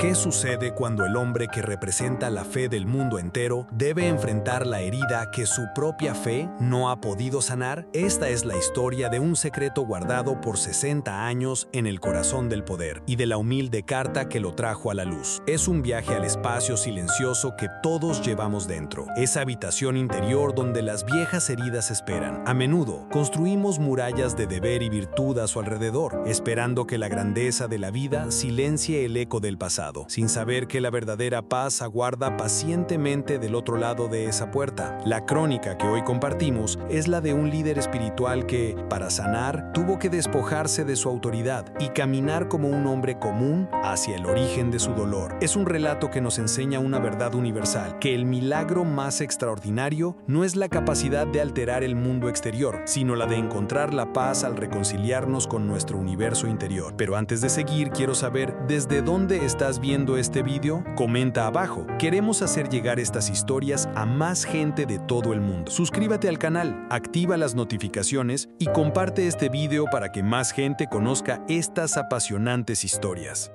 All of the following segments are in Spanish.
¿Qué sucede cuando el hombre que representa la fe del mundo entero debe enfrentar la herida que su propia fe no ha podido sanar? Esta es la historia de un secreto guardado por 60 años en el corazón del poder y de la humilde carta que lo trajo a la luz. Es un viaje al espacio silencioso que todos llevamos dentro, esa habitación interior donde las viejas heridas esperan. A menudo construimos murallas de deber y virtud a su alrededor, esperando que la grandeza de la vida silencie el eco del pasado, sin saber que la verdadera paz aguarda pacientemente del otro lado de esa puerta. La crónica que hoy compartimos es la de un líder espiritual que, para sanar, tuvo que despojarse de su autoridad y caminar como un hombre común hacia el origen de su dolor. Es un relato que nos enseña una verdad universal, que el milagro más extraordinario no es la capacidad de alterar el mundo exterior, sino la de encontrar la paz al reconciliarnos con nuestro universo interior. Pero antes de seguir, quiero saber desde dónde estás viendo este vídeo. Comenta abajo. Queremos hacer llegar estas historias a más gente de todo el mundo. Suscríbete al canal, activa las notificaciones y comparte este vídeo para que más gente conozca estas apasionantes historias.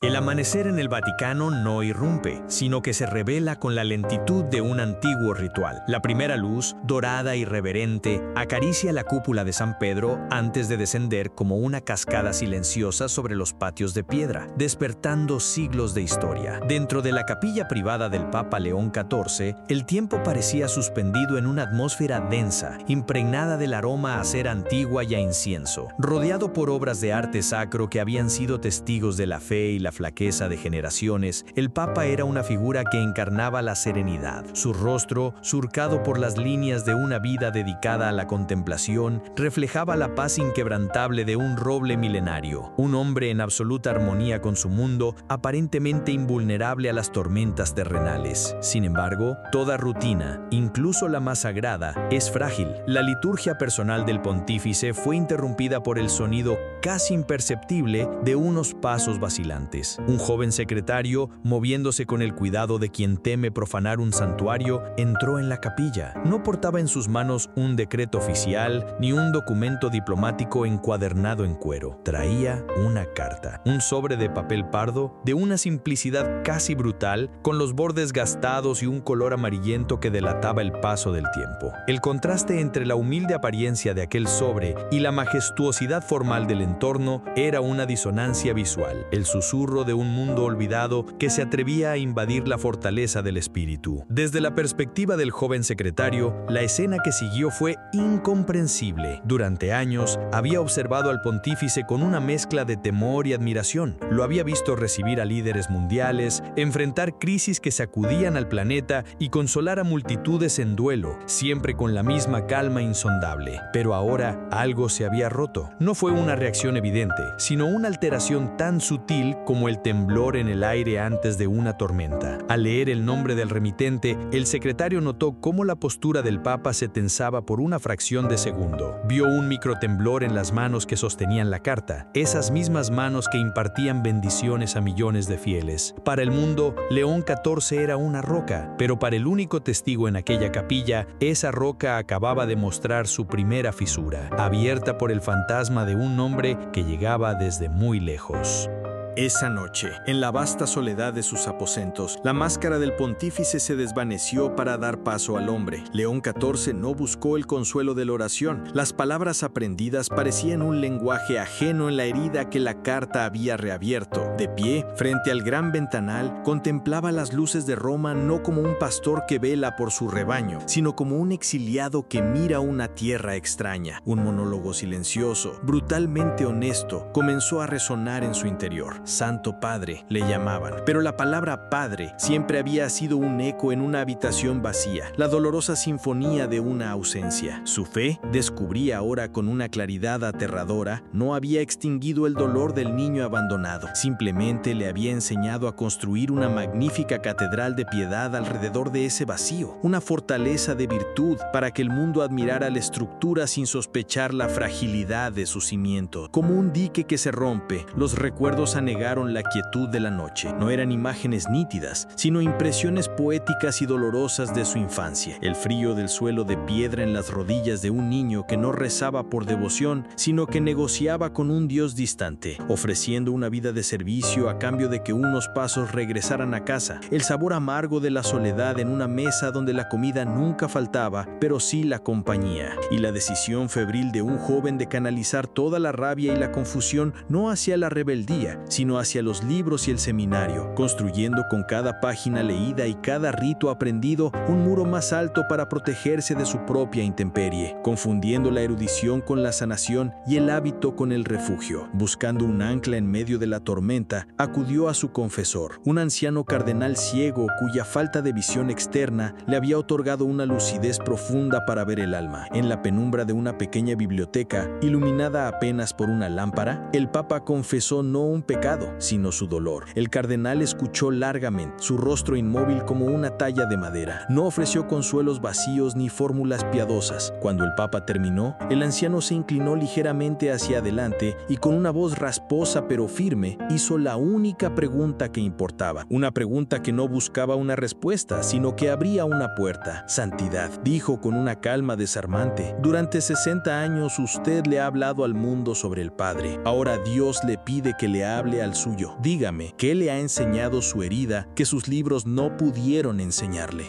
El amanecer en el Vaticano no irrumpe, sino que se revela con la lentitud de un antiguo ritual. La primera luz, dorada y reverente, acaricia la cúpula de San Pedro antes de descender como una cascada silenciosa sobre los patios de piedra, despertando siglos de historia. Dentro de la capilla privada del Papa León XIV, el tiempo parecía suspendido en una atmósfera densa, impregnada del aroma a cera antigua y a incienso, rodeado por obras de arte sacro que habían sido testigos de la fe y la flaqueza de generaciones. El Papa era una figura que encarnaba la serenidad. Su rostro, surcado por las líneas de una vida dedicada a la contemplación, reflejaba la paz inquebrantable de un roble milenario, un hombre en absoluta armonía con su mundo, aparentemente invulnerable a las tormentas terrenales. Sin embargo, toda rutina, incluso la más sagrada, es frágil. La liturgia personal del pontífice fue interrumpida por el sonido casi imperceptible de unos pasos vacilantes. Un joven secretario, moviéndose con el cuidado de quien teme profanar un santuario, entró en la capilla. No portaba en sus manos un decreto oficial ni un documento diplomático encuadernado en cuero. Traía una carta, un sobre de papel pardo, de una simplicidad casi brutal, con los bordes gastados y un color amarillento que delataba el paso del tiempo. El contraste entre la humilde apariencia de aquel sobre y la majestuosidad formal del entorno era una disonancia visual, el susurro de un mundo olvidado que se atrevía a invadir la fortaleza del espíritu. Desde la perspectiva del joven secretario, la escena que siguió fue incomprensible. Durante años, había observado al pontífice con una mezcla de temor y admiración. Lo había visto recibir a líderes mundiales, enfrentar crisis que sacudían al planeta y consolar a multitudes en duelo, siempre con la misma calma insondable. Pero ahora algo se había roto. No fue una reacción evidente, sino una alteración tan sutil como el temblor en el aire antes de una tormenta. Al leer el nombre del remitente, el secretario notó cómo la postura del Papa se tensaba por una fracción de segundo. Vio un microtemblor en las manos que sostenían la carta, esas mismas manos que impartían bendiciones a millones de fieles. Para el mundo, León XIV era una roca, pero para el único testigo en aquella capilla, esa roca acababa de mostrar su primera fisura, abierta por el fantasma de un hombre que llegaba desde muy lejos. Esa noche, en la vasta soledad de sus aposentos, la máscara del pontífice se desvaneció para dar paso al hombre. León XIV no buscó el consuelo de la oración. Las palabras aprendidas parecían un lenguaje ajeno en la herida que la carta había reabierto. De pie, frente al gran ventanal, contemplaba las luces de Roma no como un pastor que vela por su rebaño, sino como un exiliado que mira una tierra extraña. Un monólogo silencioso, brutalmente honesto, comenzó a resonar en su interior. Santo Padre le llamaban, pero la palabra Padre siempre había sido un eco en una habitación vacía, la dolorosa sinfonía de una ausencia. Su fe, descubría ahora con una claridad aterradora, no había extinguido el dolor del niño abandonado, simplemente le había enseñado a construir una magnífica catedral de piedad alrededor de ese vacío, una fortaleza de virtud para que el mundo admirara la estructura sin sospechar la fragilidad de su cimiento. Como un dique que se rompe, los recuerdos negaron la quietud de la noche. No eran imágenes nítidas, sino impresiones poéticas y dolorosas de su infancia. El frío del suelo de piedra en las rodillas de un niño que no rezaba por devoción, sino que negociaba con un Dios distante, ofreciendo una vida de servicio a cambio de que unos pasos regresaran a casa. El sabor amargo de la soledad en una mesa donde la comida nunca faltaba, pero sí la compañía. Y la decisión febril de un joven de canalizar toda la rabia y la confusión no hacia la rebeldía, sino hacia los libros y el seminario, construyendo con cada página leída y cada rito aprendido un muro más alto para protegerse de su propia intemperie, confundiendo la erudición con la sanación y el hábito con el refugio. Buscando un ancla en medio de la tormenta, acudió a su confesor, un anciano cardenal ciego cuya falta de visión externa le había otorgado una lucidez profunda para ver el alma. En la penumbra de una pequeña biblioteca, iluminada apenas por una lámpara, el Papa confesó no un pecado, sino su dolor. El cardenal escuchó largamente, su rostro inmóvil como una talla de madera. No ofreció consuelos vacíos ni fórmulas piadosas. Cuando el Papa terminó, el anciano se inclinó ligeramente hacia adelante y con una voz rasposa pero firme hizo la única pregunta que importaba. Una pregunta que no buscaba una respuesta, sino que abría una puerta. Santidad, dijo con una calma desarmante. Durante 60 años usted le ha hablado al mundo sobre el Padre. Ahora Dios le pide que le hable al suyo. Dígame, ¿qué le ha enseñado su herida que sus libros no pudieron enseñarle?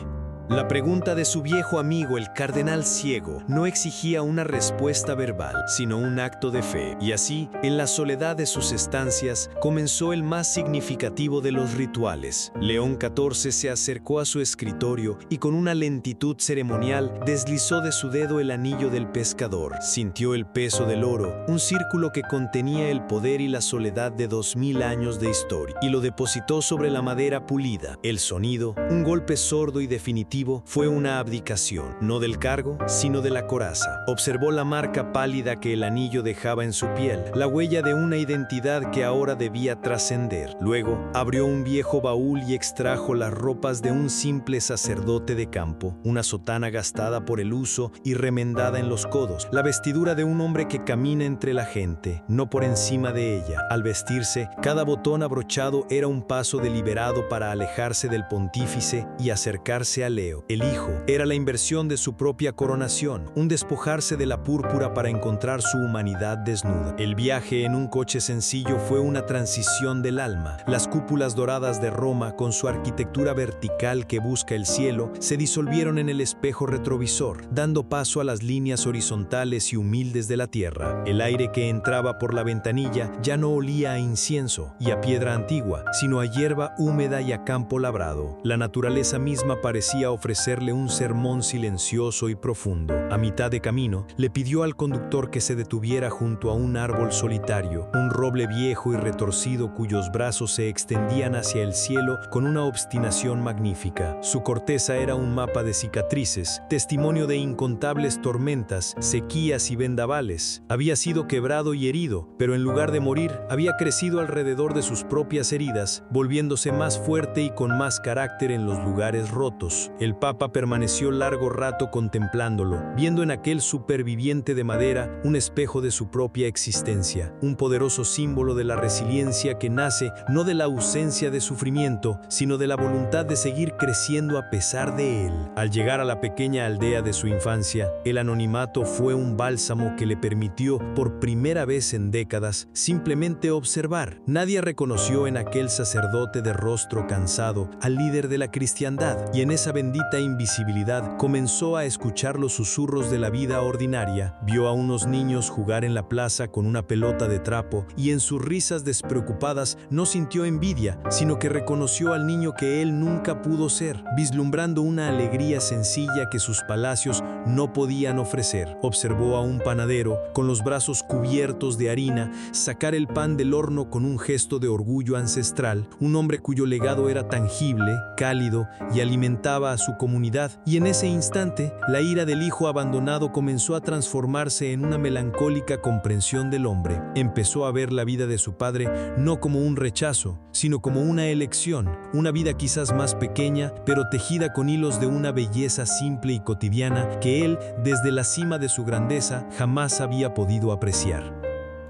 La pregunta de su viejo amigo, el cardenal ciego, no exigía una respuesta verbal, sino un acto de fe. Y así, en la soledad de sus estancias, comenzó el más significativo de los rituales. León XIV se acercó a su escritorio y con una lentitud ceremonial deslizó de su dedo el anillo del pescador. Sintió el peso del oro, un círculo que contenía el poder y la soledad de 2000 años de historia, y lo depositó sobre la madera pulida. El sonido, un golpe sordo y definitivo, fue una abdicación, no del cargo, sino de la coraza. Observó la marca pálida que el anillo dejaba en su piel, la huella de una identidad que ahora debía trascender. Luego, abrió un viejo baúl y extrajo las ropas de un simple sacerdote de campo, una sotana gastada por el uso y remendada en los codos, la vestidura de un hombre que camina entre la gente, no por encima de ella. Al vestirse, cada botón abrochado era un paso deliberado para alejarse del pontífice y acercarse a Leo. El hijo era la inversión de su propia coronación, un despojarse de la púrpura para encontrar su humanidad desnuda. El viaje en un coche sencillo fue una transición del alma. Las cúpulas doradas de Roma, con su arquitectura vertical que busca el cielo, se disolvieron en el espejo retrovisor, dando paso a las líneas horizontales y humildes de la tierra. El aire que entraba por la ventanilla ya no olía a incienso y a piedra antigua, sino a hierba húmeda y a campo labrado. La naturaleza misma parecía ofrecerle un sermón silencioso y profundo. A mitad de camino, le pidió al conductor que se detuviera junto a un árbol solitario, un roble viejo y retorcido cuyos brazos se extendían hacia el cielo con una obstinación magnífica. Su corteza era un mapa de cicatrices, testimonio de incontables tormentas, sequías y vendavales. Había sido quebrado y herido, pero en lugar de morir, había crecido alrededor de sus propias heridas, volviéndose más fuerte y con más carácter en los lugares rotos. El Papa permaneció largo rato contemplándolo, viendo en aquel superviviente de madera un espejo de su propia existencia, un poderoso símbolo de la resiliencia que nace no de la ausencia de sufrimiento, sino de la voluntad de seguir creciendo a pesar de él. Al llegar a la pequeña aldea de su infancia, el anonimato fue un bálsamo que le permitió, por primera vez en décadas, simplemente observar. Nadie reconoció en aquel sacerdote de rostro cansado al líder de la cristiandad, y en esa bendita invisibilidad comenzó a escuchar los susurros de la vida ordinaria. Vio a unos niños jugar en la plaza con una pelota de trapo y en sus risas despreocupadas no sintió envidia, sino que reconoció al niño que él nunca pudo ser, vislumbrando una alegría sencilla que sus palacios no podían ofrecer. Observó a un panadero, con los brazos cubiertos de harina, sacar el pan del horno con un gesto de orgullo ancestral, un hombre cuyo legado era tangible, cálido y alimentaba a su comunidad, y en ese instante la ira del hijo abandonado comenzó a transformarse en una melancólica comprensión del hombre. Empezó a ver la vida de su padre no como un rechazo, sino como una elección, una vida quizás más pequeña, pero tejida con hilos de una belleza simple y cotidiana que él, desde la cima de su grandeza, jamás había podido apreciar.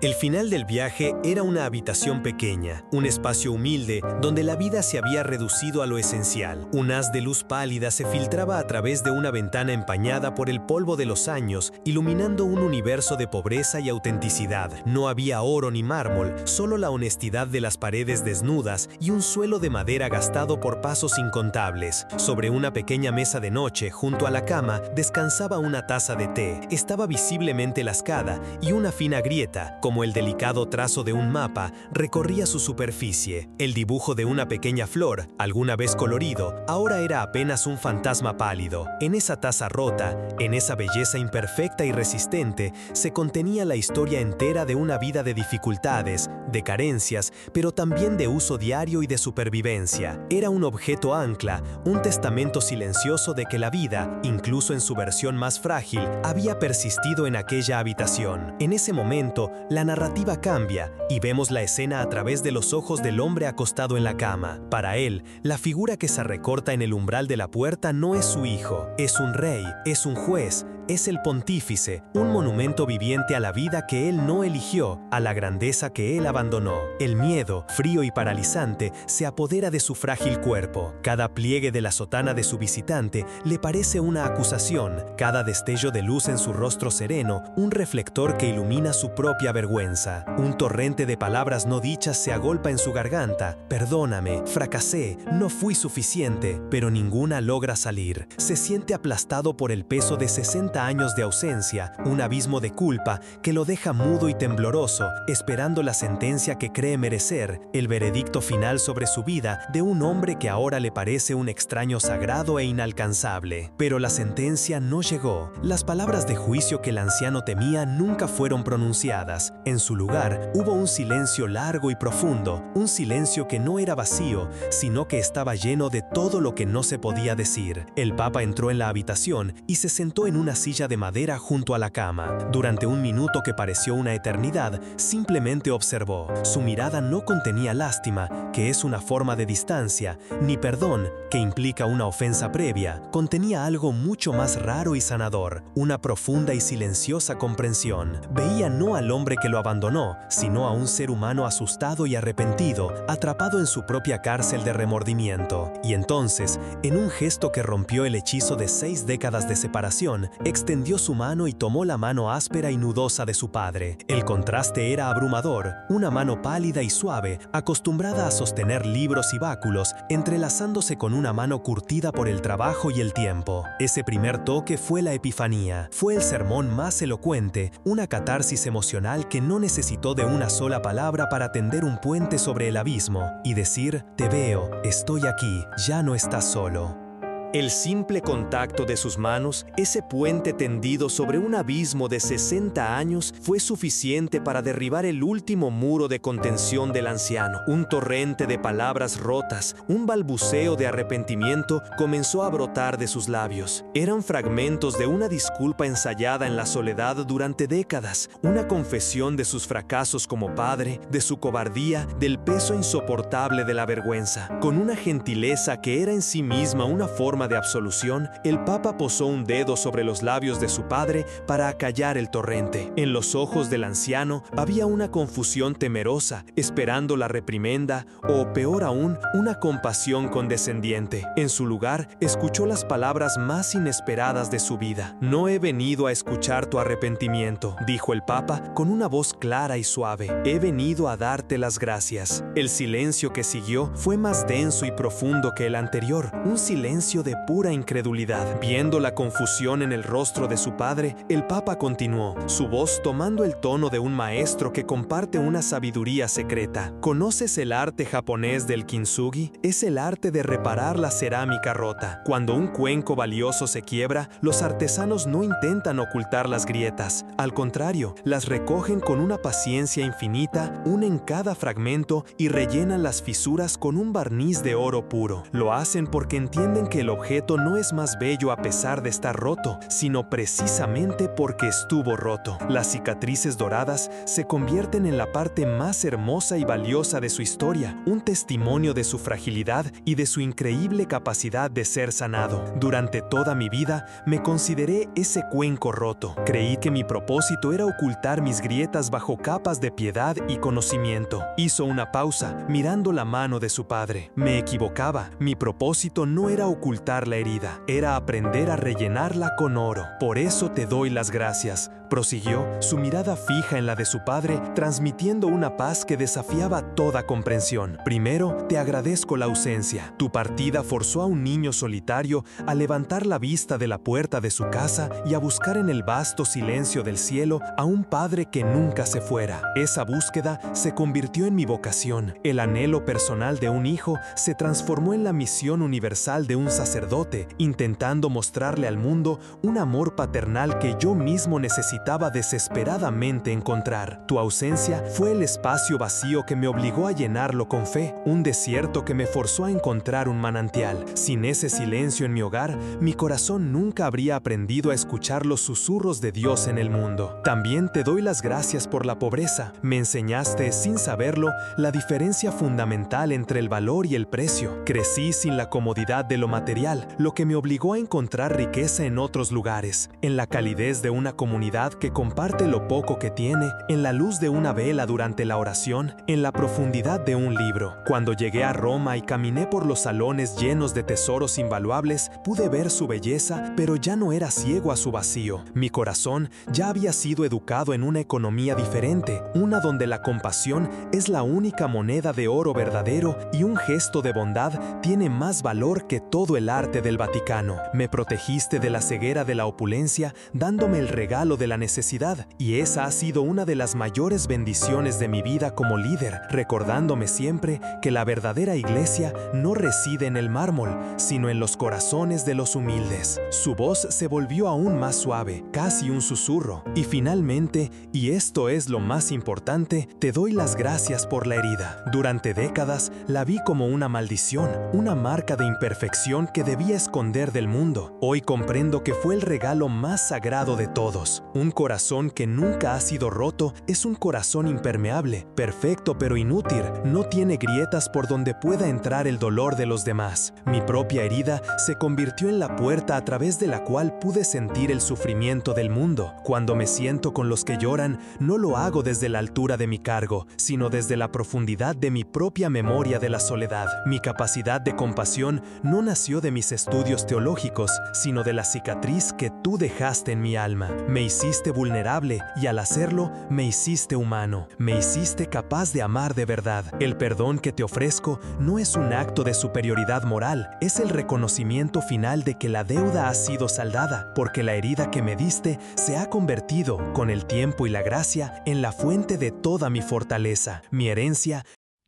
El final del viaje era una habitación pequeña, un espacio humilde donde la vida se había reducido a lo esencial. Un haz de luz pálida se filtraba a través de una ventana empañada por el polvo de los años, iluminando un universo de pobreza y autenticidad. No había oro ni mármol, solo la honestidad de las paredes desnudas y un suelo de madera gastado por pasos incontables. Sobre una pequeña mesa de noche, junto a la cama, descansaba una taza de té. Estaba visiblemente lascada y una fina grieta, como el delicado trazo de un mapa, recorría su superficie. El dibujo de una pequeña flor, alguna vez colorido, ahora era apenas un fantasma pálido. En esa taza rota, en esa belleza imperfecta y resistente, se contenía la historia entera de una vida de dificultades, de carencias, pero también de uso diario y de supervivencia. Era un objeto ancla, un testamento silencioso de que la vida, incluso en su versión más frágil, había persistido en aquella habitación. En ese momento, la narrativa cambia y vemos la escena a través de los ojos del hombre acostado en la cama. Para él, la figura que se recorta en el umbral de la puerta no es su hijo, es un rey, es un juez, es el pontífice, un monumento viviente a la vida que él no eligió, a la grandeza que él abandonó. El miedo, frío y paralizante, se apodera de su frágil cuerpo. Cada pliegue de la sotana de su visitante le parece una acusación, cada destello de luz en su rostro sereno, un reflector que ilumina su propia vergüenza. Un torrente de palabras no dichas se agolpa en su garganta. Perdóname, fracasé, no fui suficiente, pero ninguna logra salir. Se siente aplastado por el peso de 60 años de ausencia, un abismo de culpa que lo deja mudo y tembloroso, esperando la sentencia que cree merecer, el veredicto final sobre su vida de un hombre que ahora le parece un extraño sagrado e inalcanzable. Pero la sentencia no llegó. Las palabras de juicio que el anciano temía nunca fueron pronunciadas. En su lugar, hubo un silencio largo y profundo, un silencio que no era vacío, sino que estaba lleno de todo lo que no se podía decir. El Papa entró en la habitación y se sentó en una silla de madera junto a la cama. Durante un minuto que pareció una eternidad, simplemente observó. Su mirada no contenía lástima, que es una forma de distancia, ni perdón, que implica una ofensa previa. Contenía algo mucho más raro y sanador, una profunda y silenciosa comprensión. Veía no al hombre que lo abandonó, sino a un ser humano asustado y arrepentido, atrapado en su propia cárcel de remordimiento. Y entonces, en un gesto que rompió el hechizo de 6 décadas de separación, extendió su mano y tomó la mano áspera y nudosa de su padre. El contraste era abrumador, una mano pálida y suave, acostumbrada a sostener libros y báculos, entrelazándose con una mano curtida por el trabajo y el tiempo. Ese primer toque fue la epifanía, fue el sermón más elocuente, una catarsis emocional que no necesitó de una sola palabra para tender un puente sobre el abismo y decir: te veo, estoy aquí, ya no estás solo. El simple contacto de sus manos, ese puente tendido sobre un abismo de 60 años, fue suficiente para derribar el último muro de contención del anciano. Un torrente de palabras rotas, un balbuceo de arrepentimiento comenzó a brotar de sus labios. Eran fragmentos de una disculpa ensayada en la soledad durante décadas, una confesión de sus fracasos como padre, de su cobardía, del peso insoportable de la vergüenza. Con una gentileza que era en sí misma una forma de absolución, el Papa posó un dedo sobre los labios de su padre para acallar el torrente. En los ojos del anciano había una confusión temerosa, esperando la reprimenda o, peor aún, una compasión condescendiente. En su lugar, escuchó las palabras más inesperadas de su vida. «No he venido a escuchar tu arrepentimiento», dijo el Papa con una voz clara y suave. «He venido a darte las gracias». El silencio que siguió fue más denso y profundo que el anterior, un silencio de pura incredulidad. Viendo la confusión en el rostro de su padre, el Papa continuó, su voz tomando el tono de un maestro que comparte una sabiduría secreta. ¿Conoces el arte japonés del kintsugi? Es el arte de reparar la cerámica rota. Cuando un cuenco valioso se quiebra, los artesanos no intentan ocultar las grietas. Al contrario, las recogen con una paciencia infinita, unen cada fragmento y rellenan las fisuras con un barniz de oro puro. Lo hacen porque entienden que el objeto no es más bello a pesar de estar roto, sino precisamente porque estuvo roto. Las cicatrices doradas se convierten en la parte más hermosa y valiosa de su historia, un testimonio de su fragilidad y de su increíble capacidad de ser sanado. Durante toda mi vida me consideré ese cuenco roto. Creí que mi propósito era ocultar mis grietas bajo capas de piedad y conocimiento. Hizo una pausa, mirando la mano de su padre. Me equivocaba. Mi propósito no era ocultar la herida, era aprender a rellenarla con oro. Por eso te doy las gracias, prosiguió, su mirada fija en la de su padre, transmitiendo una paz que desafiaba toda comprensión. Primero, te agradezco la ausencia. Tu partida forzó a un niño solitario a levantar la vista de la puerta de su casa y a buscar en el vasto silencio del cielo a un padre que nunca se fuera. Esa búsqueda se convirtió en mi vocación. El anhelo personal de un hijo se transformó en la misión universal de un sacerdote, intentando mostrarle al mundo un amor paternal que yo mismo necesitaba desesperadamente encontrar. Tu ausencia fue el espacio vacío que me obligó a llenarlo con fe, un desierto que me forzó a encontrar un manantial. Sin ese silencio en mi hogar, mi corazón nunca habría aprendido a escuchar los susurros de Dios en el mundo. También te doy las gracias por la pobreza. Me enseñaste, sin saberlo, la diferencia fundamental entre el valor y el precio. Crecí sin la comodidad de lo material, lo que me obligó a encontrar riqueza en otros lugares, en la calidez de una comunidad que comparte lo poco que tiene, en la luz de una vela durante la oración, en la profundidad de un libro. Cuando llegué a Roma y caminé por los salones llenos de tesoros invaluables, pude ver su belleza, pero ya no era ciego a su vacío. Mi corazón ya había sido educado en una economía diferente, una donde la compasión es la única moneda de oro verdadero y un gesto de bondad tiene más valor que todo el arte del Vaticano. Me protegiste de la ceguera de la opulencia, dándome el regalo de la necesidad, y esa ha sido una de las mayores bendiciones de mi vida como líder, recordándome siempre que la verdadera iglesia no reside en el mármol, sino en los corazones de los humildes. Su voz se volvió aún más suave, casi un susurro. Y finalmente, y esto es lo más importante, te doy las gracias por la herida. Durante décadas la vi como una maldición, una marca de imperfección que debía esconder del mundo. Hoy comprendo que fue el regalo más sagrado de todos. Un corazón que nunca ha sido roto es un corazón impermeable, perfecto pero inútil, no tiene grietas por donde pueda entrar el dolor de los demás. Mi propia herida se convirtió en la puerta a través de la cual pude sentir el sufrimiento del mundo. Cuando me siento con los que lloran, no lo hago desde la altura de mi cargo, sino desde la profundidad de mi propia memoria de la soledad. Mi capacidad de compasión no nació de mis estudios teológicos, sino de la cicatriz que tú dejaste en mi alma. Me hiciste vulnerable y al hacerlo, me hiciste humano. Me hiciste capaz de amar de verdad. El perdón que te ofrezco no es un acto de superioridad moral, es el reconocimiento final de que la deuda ha sido saldada, porque la herida que me diste se ha convertido, con el tiempo y la gracia, en la fuente de toda mi fortaleza, mi herencia.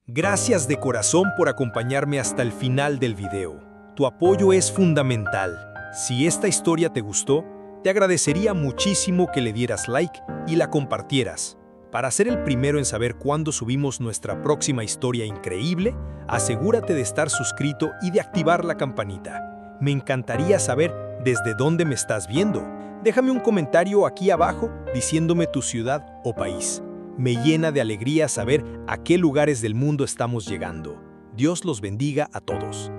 Gracias de corazón por acompañarme hasta el final del video. Tu apoyo es fundamental. Si esta historia te gustó, te agradecería muchísimo que le dieras like y la compartieras. Para ser el primero en saber cuándo subimos nuestra próxima historia increíble, asegúrate de estar suscrito y de activar la campanita. Me encantaría saber desde dónde me estás viendo. Déjame un comentario aquí abajo diciéndome tu ciudad o país. Me llena de alegría saber a qué lugares del mundo estamos llegando. Dios los bendiga a todos.